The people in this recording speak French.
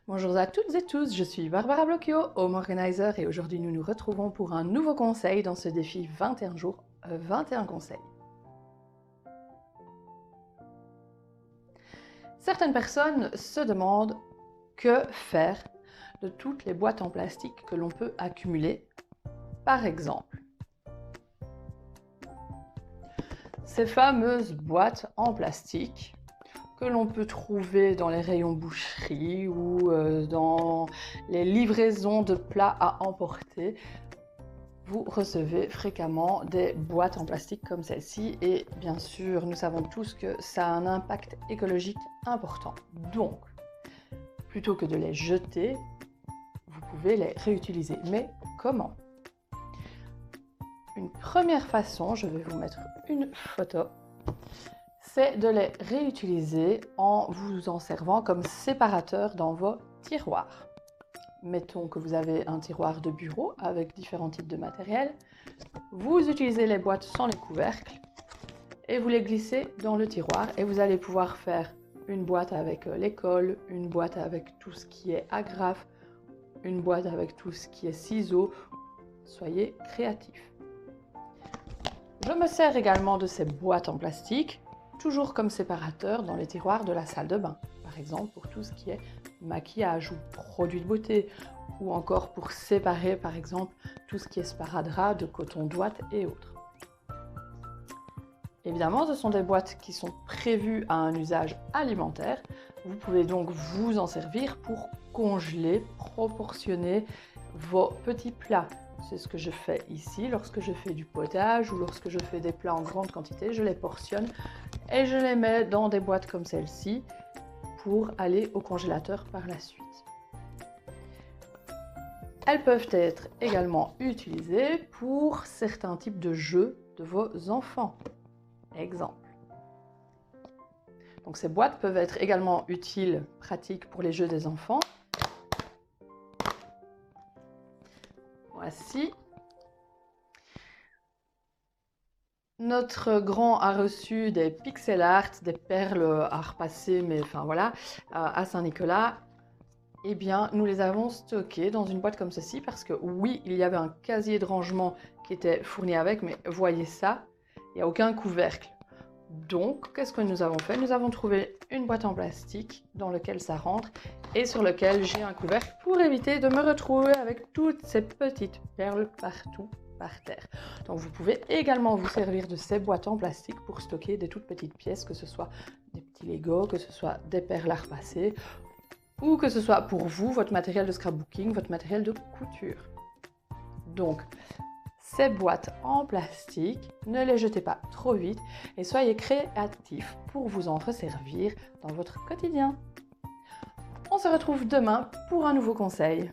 Bonjour à toutes et tous, je suis Barbara Blocchio, Home Organizer et aujourd'hui nous nous retrouvons pour un nouveau conseil dans ce défi 21 jours, 21 conseils. Certaines personnes se demandent que faire de toutes les boîtes en plastique que l'on peut accumuler. Par exemple, ces fameuses boîtes en plastique que l'on peut trouver dans les rayons boucherie ou dans les livraisons de plats à emporter. Vous recevez fréquemment des boîtes en plastique comme celle-ci et bien sûr, nous savons tous que ça a un impact écologique important. Donc, plutôt que de les jeter, vous pouvez les réutiliser. Mais comment ? Une première façon, je vais vous mettre une photo, c'est de les réutiliser en vous en servant comme séparateur dans vos tiroirs. Mettons que vous avez un tiroir de bureau avec différents types de matériel. Vous utilisez les boîtes sans les couvercles et vous les glissez dans le tiroir et vous allez pouvoir faire une boîte avec l'école, une boîte avec tout ce qui est agrafe, une boîte avec tout ce qui est ciseaux. Soyez créatifs. Je me sers également de ces boîtes en plastique, toujours comme séparateur dans les tiroirs de la salle de bain. Par exemple, pour tout ce qui est maquillage ou produits de beauté, ou encore pour séparer, par exemple, tout ce qui est sparadrap, de coton d'ouate et autres. Évidemment, ce sont des boîtes qui sont prévues à un usage alimentaire. Vous pouvez donc vous en servir pour congeler, proportionner vos petits plats. C'est ce que je fais ici lorsque je fais du potage ou lorsque je fais des plats en grande quantité. Je les portionne et je les mets dans des boîtes comme celle-ci pour aller au congélateur par la suite. Elles peuvent être également utilisées pour certains types de jeux de vos enfants. Exemple. Donc ces boîtes peuvent être également utiles, pratiques pour les jeux des enfants. Voici. Notre grand a reçu des pixel art, des perles à repasser, mais enfin voilà, à Saint-Nicolas. Eh bien, nous les avons stockées dans une boîte comme ceci parce que oui, il y avait un casier de rangement qui était fourni avec, mais voyez ça, il n'y a aucun couvercle. Donc, qu'est-ce que nous avons fait? Nous avons trouvé une boîte en plastique dans laquelle ça rentre et sur lequel j'ai un couvercle pour éviter de me retrouver avec toutes ces petites perles partout par terre. Donc, vous pouvez également vous servir de ces boîtes en plastique pour stocker des toutes petites pièces, que ce soit des petits Legos, que ce soit des perles à repasser, ou que ce soit pour vous, votre matériel de scrapbooking, votre matériel de couture. Donc, ces boîtes en plastique, ne les jetez pas trop vite et soyez créatifs pour vous en resservir dans votre quotidien. On se retrouve demain pour un nouveau conseil.